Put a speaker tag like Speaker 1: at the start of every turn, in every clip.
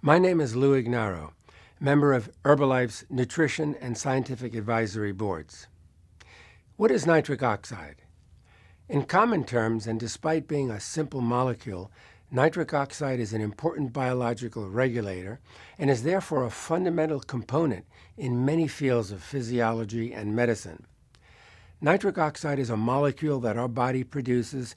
Speaker 1: My name is Lou Ignaro, member of Herbalife's Nutrition and Scientific Advisory Boards. What is nitric oxide? In common terms, and despite being a simple molecule, nitric oxide is an important biological regulator and is therefore a fundamental component in many fields of physiology and medicine. Nitric oxide is a molecule that our body produces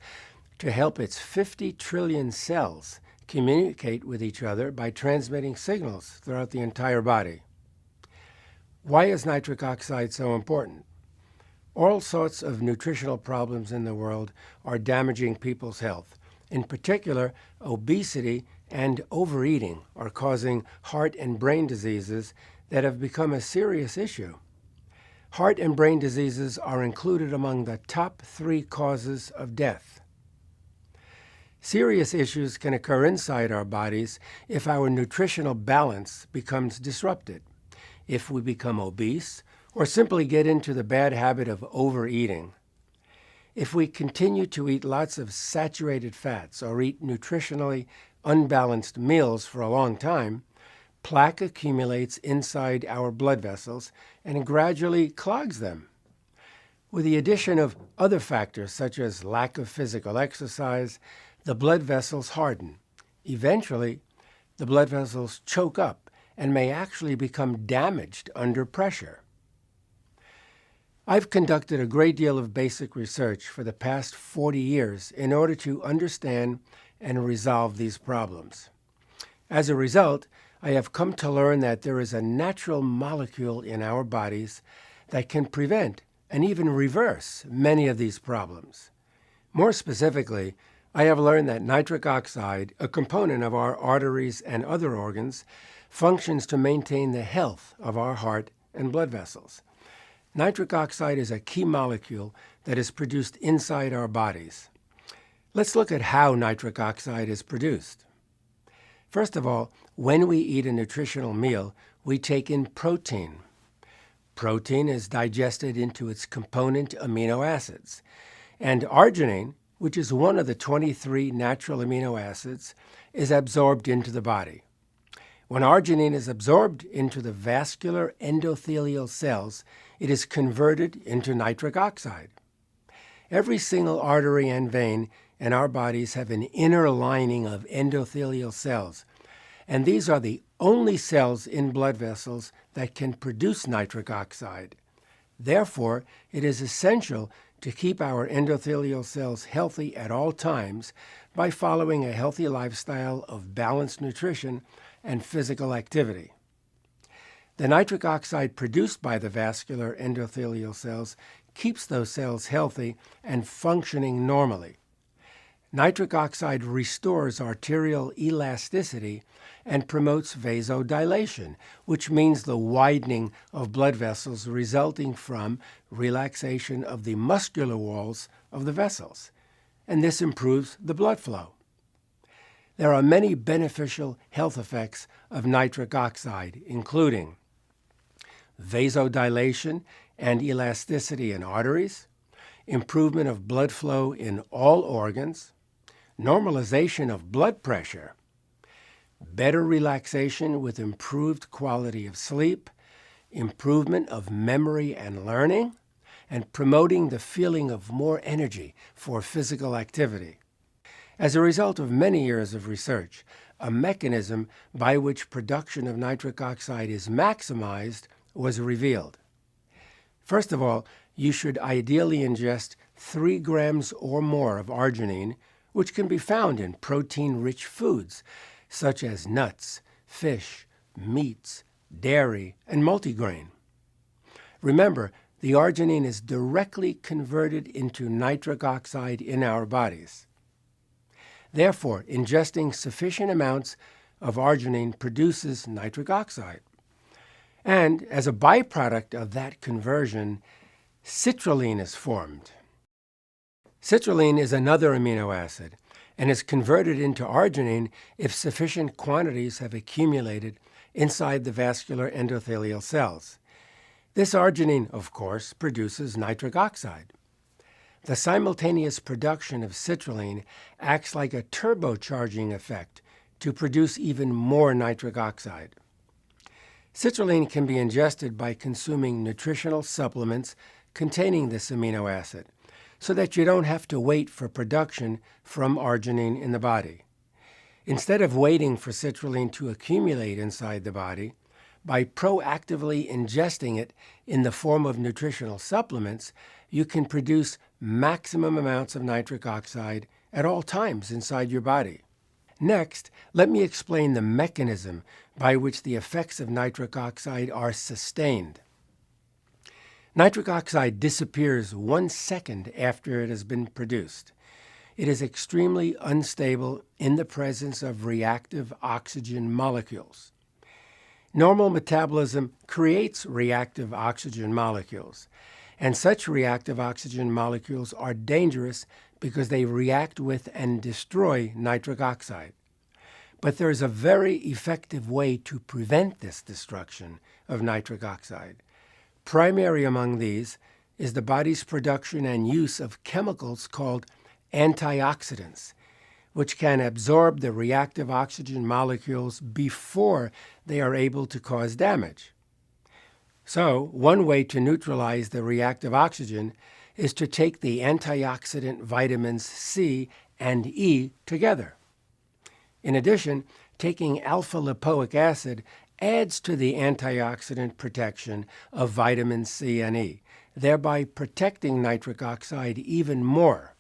Speaker 1: to help its 50 trillion cells communicate with each other by transmitting signals throughout the entire body. Why is nitric oxide so important? All sorts of nutritional problems in the world are damaging people's health. In particular, obesity and overeating are causing heart and brain diseases that have become a serious issue. Heart and brain diseases are included among the top 3 causes of death. Serious issues can occur inside our bodies if our nutritional balance becomes disrupted, if we become obese, or simply get into the bad habit of overeating. If we continue to eat lots of saturated fats or eat nutritionally unbalanced meals for a long time, plaque accumulates inside our blood vessels and gradually clogs them. With the addition of other factors such as lack of physical exercise, the blood vessels harden. Eventually, the blood vessels choke up and may actually become damaged under pressure. I've conducted a great deal of basic research for the past 40 years in order to understand and resolve these problems. As a result, I have come to learn that there is a natural molecule in our bodies that can prevent and even reverse many of these problems. More specifically, I have learned that nitric oxide, a component of our arteries and other organs, functions to maintain the health of our heart and blood vessels. Nitric oxide is a key molecule that is produced inside our bodies. Let's look at how nitric oxide is produced. First of all, when we eat a nutritional meal, we take in protein. Protein is digested into its component amino acids, and arginine, which is one of the 23 natural amino acids, is absorbed into the body. When arginine is absorbed into the vascular endothelial cells, it is converted into nitric oxide. Every single artery and vein in our bodies have an inner lining of endothelial cells, and these are the only cells in blood vessels that can produce nitric oxide. Therefore, it is essential to keep our endothelial cells healthy at all times by following a healthy lifestyle of balanced nutrition and physical activity. The nitric oxide produced by the vascular endothelial cells keeps those cells healthy and functioning normally. Nitric oxide restores arterial elasticity and promotes vasodilation, which means the widening of blood vessels resulting from relaxation of the muscular walls of the vessels, and this improves the blood flow. There are many beneficial health effects of nitric oxide, including vasodilation and elasticity in arteries, improvement of blood flow in all organs, normalization of blood pressure, better relaxation with improved quality of sleep, improvement of memory and learning, and promoting the feeling of more energy for physical activity. As a result of many years of research, a mechanism by which production of nitric oxide is maximized was revealed. First of all, you should ideally ingest 3 grams or more of arginine, which can be found in protein-rich foods such as nuts, fish, meats, dairy, and multigrain. Remember, the arginine is directly converted into nitric oxide in our bodies. Therefore, ingesting sufficient amounts of arginine produces nitric oxide. And as a byproduct of that conversion, citrulline is formed. Citrulline is another amino acid and is converted into arginine if sufficient quantities have accumulated inside the vascular endothelial cells. This arginine, of course, produces nitric oxide. The simultaneous production of citrulline acts like a turbocharging effect to produce even more nitric oxide. Citrulline can be ingested by consuming nutritional supplements containing this amino acid, so that you don't have to wait for production from arginine in the body. Instead of waiting for citrulline to accumulate inside the body, by proactively ingesting it in the form of nutritional supplements, you can produce maximum amounts of nitric oxide at all times inside your body. Next, let me explain the mechanism by which the effects of nitric oxide are sustained. Nitric oxide disappears 1 second after it has been produced. It is extremely unstable in the presence of reactive oxygen molecules. Normal metabolism creates reactive oxygen molecules, and such reactive oxygen molecules are dangerous because they react with and destroy nitric oxide. But there is a very effective way to prevent this destruction of nitric oxide. Primary among these is the body's production and use of chemicals called antioxidants, which can absorb the reactive oxygen molecules before they are able to cause damage. So, one way to neutralize the reactive oxygen is to take the antioxidant vitamins C and E together. In addition, taking alpha-lipoic acid adds to the antioxidant protection of vitamins C and E, thereby protecting nitric oxide even more.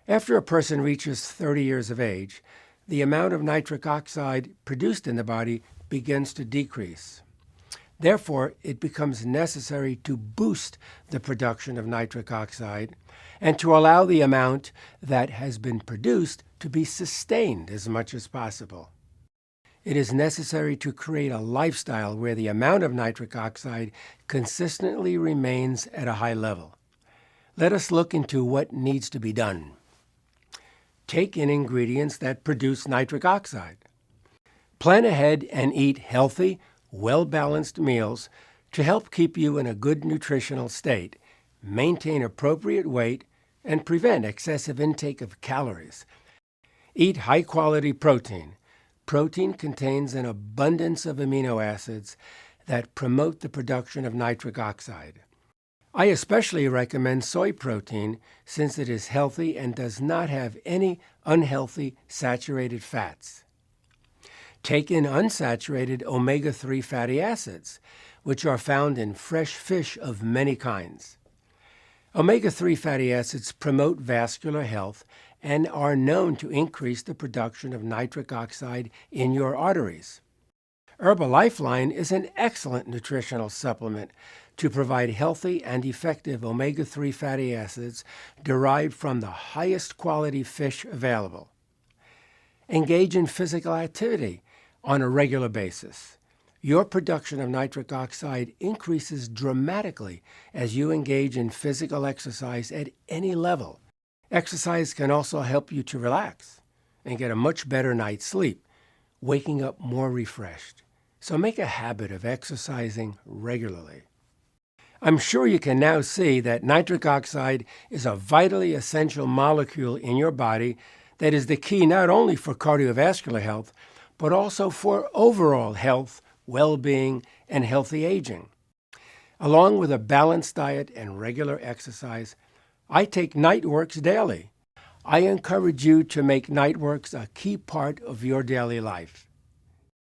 Speaker 1: After a person reaches 30 years of age, the amount of nitric oxide produced in the body begins to decrease. Therefore, it becomes necessary to boost the production of nitric oxide and to allow the amount that has been produced to be sustained as much as possible. It is necessary to create a lifestyle where the amount of nitric oxide consistently remains at a high level. Let us look into what needs to be done. Take in ingredients that produce nitric oxide. Plan ahead and eat healthy, well-balanced meals to help keep you in a good nutritional state, maintain appropriate weight, and prevent excessive intake of calories. Eat high-quality protein. Protein contains an abundance of amino acids that promote the production of nitric oxide. I especially recommend soy protein since it is healthy and does not have any unhealthy saturated fats. Take in unsaturated omega-3 fatty acids, which are found in fresh fish of many kinds. Omega-3 fatty acids promote vascular health and are known to increase the production of nitric oxide in your arteries. Herbalifeline is an excellent nutritional supplement to provide healthy and effective omega-3 fatty acids derived from the highest quality fish available. Engage in physical activity on a regular basis. Your production of nitric oxide increases dramatically as you engage in physical exercise at any level. Exercise can also help you to relax and get a much better night's sleep, waking up more refreshed. So make a habit of exercising regularly. I'm sure you can now see that nitric oxide is a vitally essential molecule in your body that is the key not only for cardiovascular health, but also for overall health, well-being, and healthy aging. Along with a balanced diet and regular exercise, I take Nightworks daily. I encourage you to make Nightworks a key part of your daily life.